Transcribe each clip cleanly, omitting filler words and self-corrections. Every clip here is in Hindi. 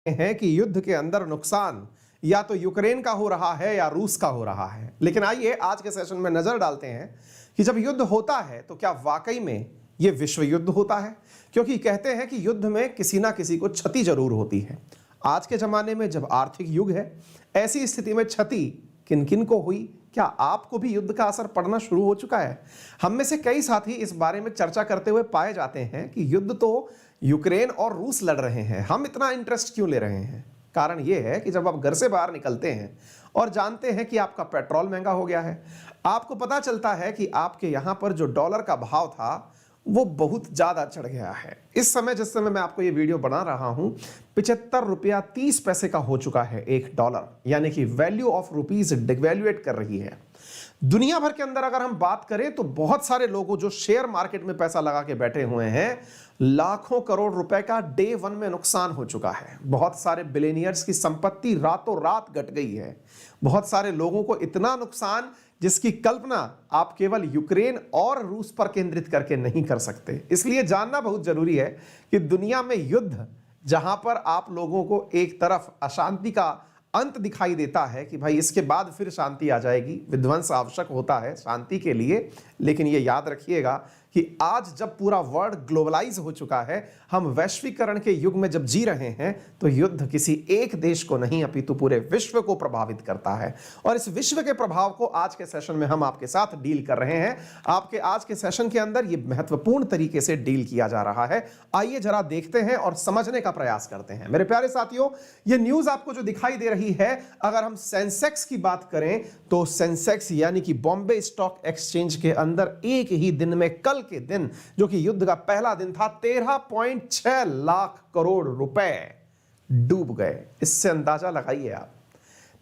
हैं कि युद्ध के अंदर नुकसान या तो यूक्रेन का हो रहा है या रूस का हो रहा है। लेकिन आइए आज के सेशन में नजर डालते हैं कि जब युद्ध होता है तो क्या वाकई में यह विश्व युद्ध होता है, क्योंकि कहते हैं कि युद्ध में किसी ना किसी को क्षति जरूर होती है। आज के जमाने में जब आर्थिक युग है, ऐसी स्थिति में क्षति किन किन को हुई, क्या आपको भी युद्ध का असर पड़ना शुरू हो चुका है? हम में से कई साथी इस बारे में चर्चा करते हुए पाए जाते हैं कि युद्ध तो यूक्रेन और रूस लड़ रहे हैं, हम इतना इंटरेस्ट क्यों ले रहे हैं? कारण यह है कि जब आप घर से बाहर निकलते हैं और जानते हैं कि आपका पेट्रोल महंगा हो गया है, आपको पता चलता है कि आपके यहां पर जो डॉलर का भाव था वो बहुत ज्यादा चढ़ गया है। इस समय जिस समय मैं आपको ये वीडियो बना रहा हूं, 75 रुपया 30 पैसे का हो चुका है एक डॉलर, यानी कि वैल्यू ऑफ रुपीज डिवैल्यूएट कर रही है। दुनिया भर के अंदर अगर हम बात करें तो बहुत सारे लोगों जो शेयर मार्केट में पैसा लगा के बैठे हुए हैं, लाखों करोड़ रुपए का डे वन में नुकसान हो चुका है। बहुत सारे बिलियनियर्स की संपत्ति रातों रात घट गई है। बहुत सारे लोगों को इतना नुकसान जिसकी कल्पना आप केवल यूक्रेन और रूस पर केंद्रित करके नहीं कर सकते। इसलिए जानना बहुत जरूरी है कि दुनिया में युद्ध, जहां पर आप लोगों को एक तरफ अशांति का अंत दिखाई देता है कि भाई इसके बाद फिर शांति आ जाएगी, विध्वंस आवश्यक होता है शांति के लिए, लेकिन ये याद रखिएगा कि आज जब पूरा वर्ल्ड ग्लोबलाइज हो चुका है, हम वैश्वीकरण के युग में जब जी रहे हैं, तो युद्ध किसी एक देश को नहीं अपितु पूरे विश्व को प्रभावित करता है। और इस विश्व के प्रभाव को आज के सेशन में हम आपके साथ डील कर रहे हैं। आपके आज के सेशन के अंदर ये महत्वपूर्ण तरीके से डील किया जा रहा है। आइए जरा देखते हैं और समझने का प्रयास करते हैं। मेरे प्यारे साथियों, ये न्यूज आपको जो दिखाई दे रही है, अगर हम सेंसेक्स की बात करें तो सेंसेक्स यानी कि बॉम्बे स्टॉक एक्सचेंज के अंदर एक ही दिन में, कल के दिन जो कि युद्ध का पहला दिन था, 13.6 लाख करोड़ रुपए डूब गए। इससे अंदाजा लगाइए आप,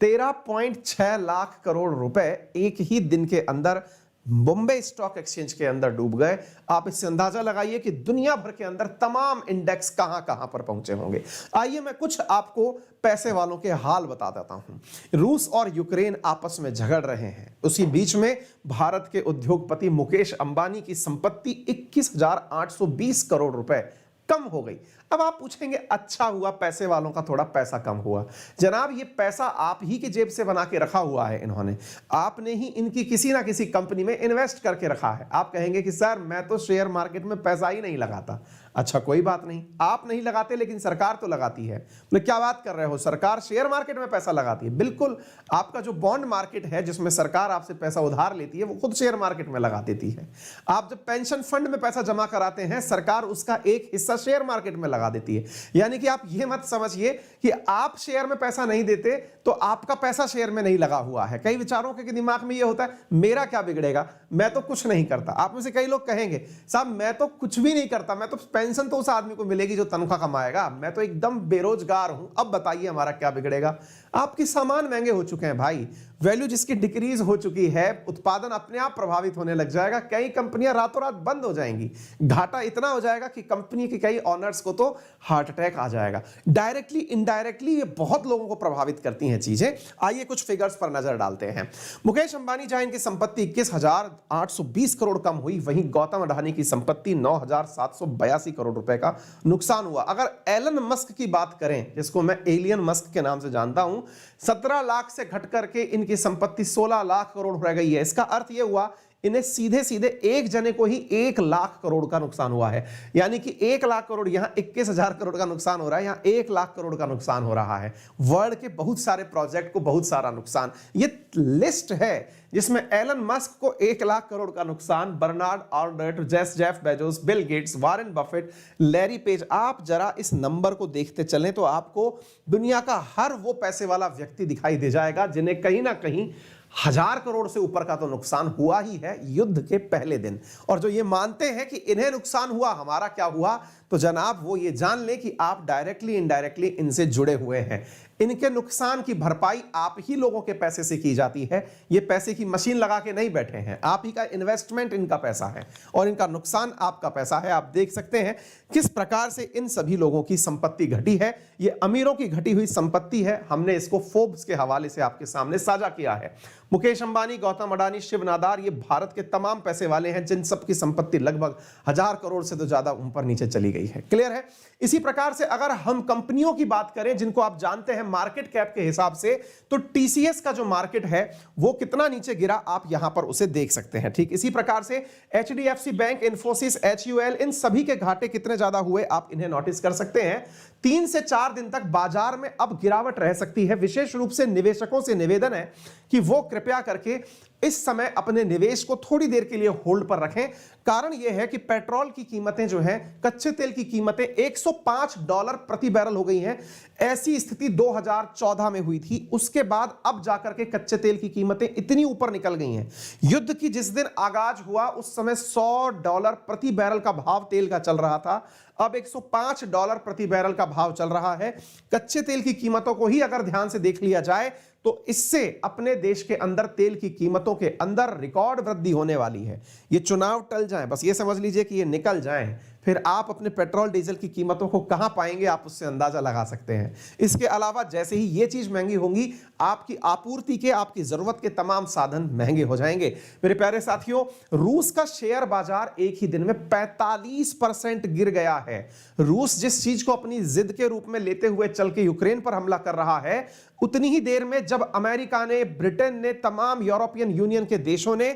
13.6 लाख करोड़ रुपए एक ही दिन के अंदर बॉम्बे स्टॉक एक्सचेंज के अंदर डूब गए। आप इससे अंदाजा लगाइए कि दुनिया भर के अंदर तमाम इंडेक्स कहां कहां पर पहुंचे होंगे। आइए मैं कुछ आपको पैसे वालों के हाल बता देता हूं। रूस और यूक्रेन आपस में झगड़ रहे हैं, उसी बीच में भारत के उद्योगपति मुकेश अंबानी की संपत्ति 21,820 करोड़ रुपए कम हो गई। अब आप पूछेंगे, अच्छा हुआ पैसे वालों का थोड़ा पैसा कम हुआ। जनाब, ये पैसा आप ही की जेब से बना के रखा हुआ है इन्होंने, आपने ही इनकी किसी ना किसी कंपनी में इन्वेस्ट करके रखा है। आप कहेंगे कि सर मैं तो शेयर मार्केट में पैसा ही नहीं लगाता। अच्छा कोई बात नहीं, आप नहीं लगाते लेकिन सरकार तो लगाती है। तो क्या बात कर रहे हो, सरकार शेयर मार्केट में पैसा लगाती है? बिल्कुल, आपका जो बॉन्ड मार्केट है जिसमें सरकार आपसे पैसा उधार लेती है, वो खुद शेयर मार्केट में लगा देती है। आप जब पेंशन फंड में पैसा जमा कराते हैं, सरकार उसका एक हिस्सा शेयर मार्केट में लगा देती है। यानी कि आप ये मत समझिए कि आप शेयर में पैसा नहीं देते तो आपका पैसा शेयर में नहीं लगा हुआ है। कई विचारों के दिमाग में ये होता है, मेरा क्या बिगड़ेगा, मैं तो कुछ नहीं करता। आप में से कई लोग कहेंगे, साहब मैं तो कुछ भी नहीं करता, मैं तो पेंशन तो उस आदमी को मिलेगी जो तनख्वाह कमाएगा, मैं तो एकदम बेरोजगार हूं, अब बताइए हमारा क्या बिगड़ेगा। आपके सामान महंगे हो चुके हैं भाई, वैल्यू जिसकी डिक्रीज हो चुकी है, उत्पादन अपने आप प्रभावित होने लग जाएगा। कई कंपनियां रातों रात बंद हो जाएंगी, घाटा इतना हो जाएगा कि कंपनी के कई ऑनर्स को तो हार्ट अटैक आ जाएगा। डायरेक्टली इनडायरेक्टली ये बहुत लोगों को प्रभावित करती हैं चीजें। आइए कुछ फिगर्स पर नजर डालते हैं। मुकेश अंबानी जहां इनकी संपत्ति 21,820 करोड़ कम हुई, वहीं गौतम अडानी की संपत्ति 9,782 करोड़ रुपए का नुकसान हुआ। अगर एलन मस्क की बात करें, जिसको मैं एलियन मस्क के नाम से जानता हूं, 17 लाख से घट करके इनकी संपत्ति 16 लाख करोड़ रह गई है। इसका अर्थ यह हुआ, इन्हें सीधे सीधे एक जने को ही 1 लाख करोड़ का नुकसान हुआ है। यानी कि 1 लाख करोड़, यहां 21,000 करोड़ का नुकसान हो रहा है, यहां 1 लाख करोड़ का नुकसान हो रहा है। वर्ल्ड के बहुत सारे प्रोजेक्ट को बहुत सारा नुकसान। ये लिस्ट है जिसमें एलन मस्क को 1 लाख करोड़ का नुकसान, Bernard Arnault, Jeff Bezos, Bill Gates, Warren Buffett, Larry Page. आप जरा इस नंबर को देखते चलें तो आपको दुनिया का हर वो पैसे वाला व्यक्ति दिखाई दे जाएगा जिन्हें कहीं ना कहीं 1,000 करोड़ से ऊपर का तो नुकसान हुआ ही है युद्ध के पहले दिन। और जो ये मानते हैं कि इन्हें नुकसान हुआ, हमारा क्या हुआ, तो जनाब वो ये जान ले कि आप डायरेक्टली इनडायरेक्टली इनसे जुड़े हुए हैं। इनके नुकसान की भरपाई आप ही लोगों के पैसे से की जाती है। ये पैसे की मशीन लगा के नहीं बैठे हैं, आप ही का इन्वेस्टमेंट इनका पैसा है और इनका नुकसान आपका पैसा है। आप देख सकते हैं किस प्रकार से इन सभी लोगों की संपत्ति घटी है। ये अमीरों की घटी हुई संपत्ति है। हमने इसको फोर्ब्स के हवाले से आपके सामने साझा किया है। मुकेश अंबानी, गौतम अडानी, शिव नादार, ये भारत के तमाम पैसे वाले हैं जिन सब की संपत्ति लगभग 1000 करोड़ से तो ज्यादा ऊपर नीचे चली गई है। क्लियर है? इसी प्रकार से अगर हम कंपनियों की बात करें जिनको आप जानते हैं मार्केट कैप के हिसाब से, तो टीसीएस का जो मार्केट है वो कितना नीचे गिरा आप यहां पर उसे देख सकते हैं। ठीक इसी प्रकार से एचडीएफसी बैंक, इन्फोसिस, एचयूएल, इन सभी के घाटे कितने ज्यादा हुए आप इन्हें नोटिस कर सकते हैं। 3 से 4 दिन तक बाजार में अब गिरावट रह सकती है। विशेष रूप से निवेशकों से निवेदन है कि वो कृपया करके इस समय अपने निवेश को थोड़ी देर के लिए होल्ड पर रखें। कारण यह है कि पेट्रोल की कीमतें जो हैं, कच्चे तेल की कीमतें $105 प्रति बैरल हो गई हैं। ऐसी स्थिति 2014 में हुई थी। उसके बाद अब जाकर के कच्चे तेल की कीमतें इतनी ऊपर निकल गई हैं। युद्ध की जिस दिन आगाज हुआ उस समय $100 प्रति बैरल का भाव तेल का चल रहा था, अब $105 प्रति बैरल का भाव चल रहा है। कच्चे तेल की कीमतों को ही अगर ध्यान से देख लिया जाए तो इससे अपने देश के अंदर तेल की कीमतों के अंदर रिकॉर्ड वृद्धि होने वाली है। ये चुनाव टल जाए, बस ये समझ लीजिए कि ये निकल जाए, फिर आप अपने पेट्रोल डीजल की कीमतों को कहां पाएंगे आप उससे अंदाजा लगा सकते हैं। इसके अलावा जैसे ही ये चीज महंगी होंगी, आपकी आपूर्ति के, आपकी जरूरत के तमाम साधन महंगे हो जाएंगे। मेरे प्यारे साथियों, रूस का शेयर बाजार एक ही दिन में 45% गिर गया है। रूस जिस चीज को अपनी जिद के रूप में लेते हुए चल के यूक्रेन पर हमला कर रहा है, उतनी ही देर में जब अमेरिका ने, ब्रिटेन ने, तमाम यूरोपियन यूनियन के देशों ने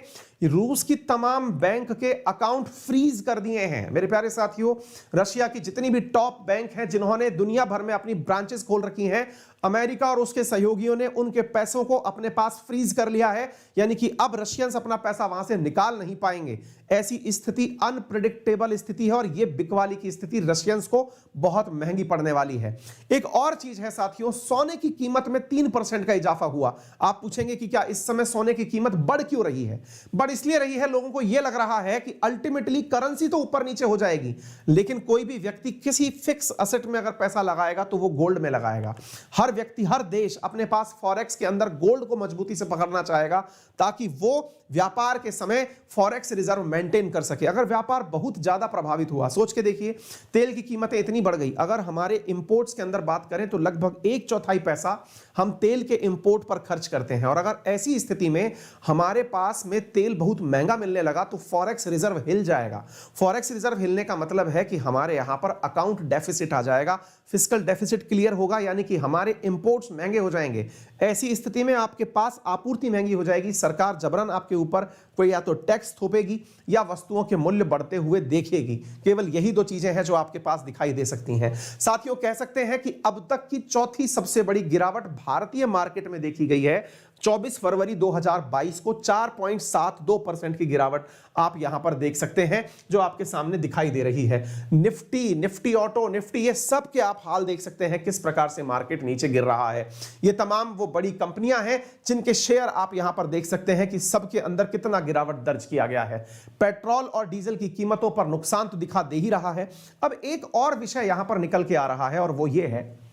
रूस की तमाम बैंक के अकाउंट फ्रीज कर दिए हैं। मेरे प्यारे साथियों, रशिया की जितनी भी टॉप बैंक हैं जिन्होंने दुनिया भर में अपनी ब्रांचेस खोल रखी हैं, अमेरिका और उसके सहयोगियों ने उनके पैसों को अपने पास फ्रीज कर लिया है। यानी कि अब रशियंस अपना पैसा वहां से निकाल नहीं पाएंगे। ऐसी स्थिति अनप्रेडिक्टेबल स्थिति है और यह बिकवाली की स्थिति रशियंस को बहुत महंगी पड़ने वाली है। एक और चीज है साथियों, सोने की कीमत में 3% का इजाफा हुआ। आप पूछेंगे कि क्या इस समय सोने की कीमत बढ़ क्यों रही है? बढ़ इसलिए रही है, लोगों को यह लग रहा है कि अल्टीमेटली करेंसी तो ऊपर नीचे हो जाएगी, लेकिन कोई भी व्यक्ति किसी फिक्स असेट में अगर पैसा लगाएगा तो वो गोल्ड में लगाएगा। हर व्यक्ति, हर देश अपने पास फॉरेक्स के अंदर गोल्ड को मजबूती से पकड़ना चाहेगा ताकि वो व्यापार के समय फॉरेक्स रिजर्व मेंटेन कर सके। अगर व्यापार बहुत ज्यादा प्रभावित हुआ, सोच के देखिए, तेल की कीमतें इतनी बढ़ गई, अगर हमारे इंपोर्ट्स के अंदर बात करें तो लगभग 1/4 पैसा हम तेल के इंपोर्ट पर खर्च करते हैं। और अगर ऐसी स्थिति में हमारे पास में तेल बहुत महंगा मिलने लगा तो फॉरेक्स रिजर्व हिल जाएगा। फॉरेक्स रिजर्व हिलने का मतलब है कि हमारे यहां पर अकाउंट डेफिसिट आ जाएगा, फिस्कल डेफिसिट क्लियर होगा, यानी कि हमारे इंपोर्ट्स महंगे हो जाएंगे। ऐसी स्थिति में आपके पास आपूर्ति महंगी हो जाएगी। सरकार जबरन आपके ऊपर कोई या तो टैक्स थोपेगी या वस्तुओं के मूल्य बढ़ते हुए देखेगी। केवल यही 2 चीजें हैं जो आपके पास दिखाई दे सकती हैं। साथियों, कह सकते हैं कि अब तक की चौथी सबसे बड़ी गिरावट भारतीय मार्केट में देखी गई है। 24 फरवरी 2022 को 4.72% की गिरावट आप यहां पर देख सकते हैं जो आपके सामने दिखाई दे रही है। निफ्टी ऑटो, निफ्टी, ये सब के आप हाल देख सकते हैं किस प्रकार से मार्केट नीचे गिर रहा है। ये तमाम वो बड़ी कंपनियां हैं जिनके शेयर आप यहां पर देख सकते हैं कि सबके अंदर कितना गिरावट दर्ज किया गया है। पेट्रोल और डीजल की कीमतों पर नुकसान तो दिखा दे ही रहा है। अब एक और विषय यहां पर निकल के आ रहा है और वो ये है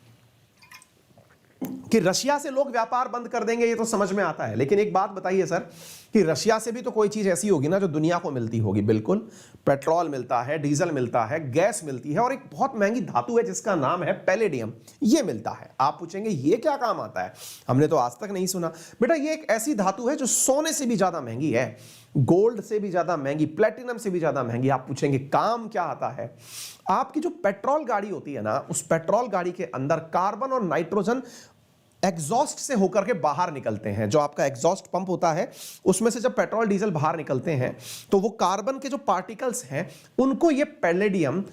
कि रशिया से लोग व्यापार बंद कर देंगे, ये तो समझ में आता है, लेकिन एक बात बताइए सर कि रशिया से भी तो कोई चीज ऐसी होगी ना जो दुनिया को मिलती होगी। बिल्कुल, पेट्रोल मिलता है, डीजल मिलता है, गैस मिलती है और एक बहुत महंगी धातु है जिसका नाम है पैलेडियम, ये मिलता है। आप पूछेंगे ये क्या काम आता है, हमने तो आज तक नहीं सुना। बेटा, ये एक ऐसी धातु है जो सोने से भी ज्यादा महंगी है, गोल्ड से भी ज्यादा महंगी, प्लेटिनम से भी ज्यादा महंगी। आप पूछेंगे काम क्या आता है? आपकी जो पेट्रोल गाड़ी होती है ना, उस पेट्रोल गाड़ी के अंदर कार्बन और नाइट्रोजन एग्जॉस्ट से होकर के बाहर निकलते हैं। जो आपका एग्जॉस्ट पंप होता है उसमें से जब पेट्रोल डीजल बाहर निकलते हैं तो वो कार्बन के जो पार्टिकल्स हैं उनको ये पैलेडियम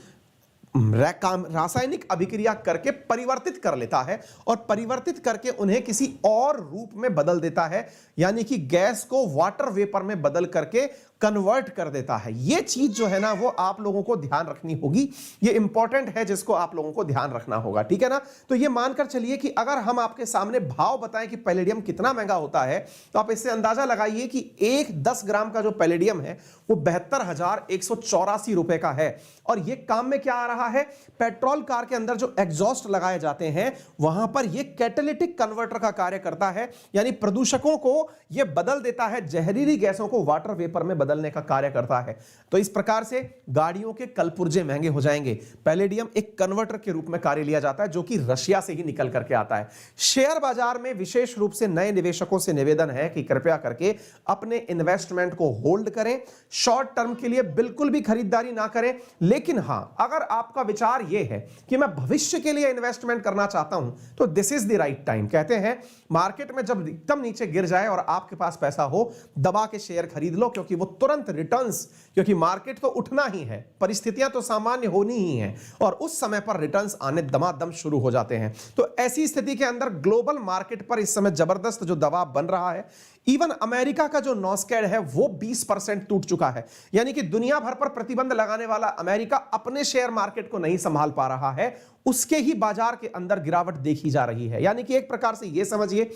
रासायनिक अभिक्रिया करके परिवर्तित कर लेता है और परिवर्तित करके उन्हें किसी और रूप में बदल देता है, यानी कि गैस को वाटर वेपर में बदल करके कन्वर्ट कर देता है। ये चीज जो है ना वो आप लोगों को ध्यान रखनी होगी, ये इंपॉर्टेंट है जिसको आप लोगों को ध्यान रखना होगा, ठीक है ना। तो ये मानकर चलिए कि अगर हम आपके सामने भाव बताएं कि पैलेडियम कितना महंगा होता है तो आप इससे अंदाजा लगाइए कि एक 10 ग्राम का जो पैलेडियम है वो 72,184 रुपए का है। और ये काम में क्या आ रहा रहा है, पेट्रोल कार के अंदर जो एग्जॉस्ट लगाए जाते हैं वहां पर यह कैटालिटिक कन्वर्टर का कार्य करता है, यानी प्रदूषकों को यह बदल देता है, जहरीली गैसों को वाटर वेपर में बदलने का कार्य करता है। तो इस प्रकार से गाड़ियों के कलपुर्जे महंगे हो जाएंगे। पैलेडियम एक कन्वर्टर के रूप में कार्य लिया जाता है जो कि रशिया से ही निकल करके आता है। शेयर बाजार में विशेष रूप से नए निवेशकों से निवेदन है कि कृपया करके अपने इन्वेस्टमेंट को होल्ड करें, शॉर्ट टर्म के लिए बिल्कुल भी खरीदारी ना करें। लेकिन हां, अगर आपका विचार यह है कि मैं भविष्य के लिए इन्वेस्टमेंट करना चाहता हूं तो this is the right time. कहते हैं मार्केट में जब एकदम नीचे गिर जाए और आपके पास पैसा हो, दबा के शेयर खरीद लो, क्योंकि वो तुरंत रिटर्न्स, क्योंकि मार्केट तो उठना ही है, परिस्थितियां तो सामान्य होनी ही हैं और उस समय पर रिटर्न्स आने दमादम शुरू हो जाते हैं। तो ऐसी स्थिति के अंदर ग्लोबल मार्केट पर इस समय जबरदस्त जो दबाव बन रहा है, इवन अमेरिका का जो नॉस्कैड है वो 20% टूट चुका है, यानी कि दुनिया भर पर प्रतिबंध लगाने वाला अमेरिका अपने शेयर मार्केट को नहीं संभाल पा रहा है, उसके ही बाजार के अंदर गिरावट देखी जा रही है। यानी कि एक प्रकार से यह समझिए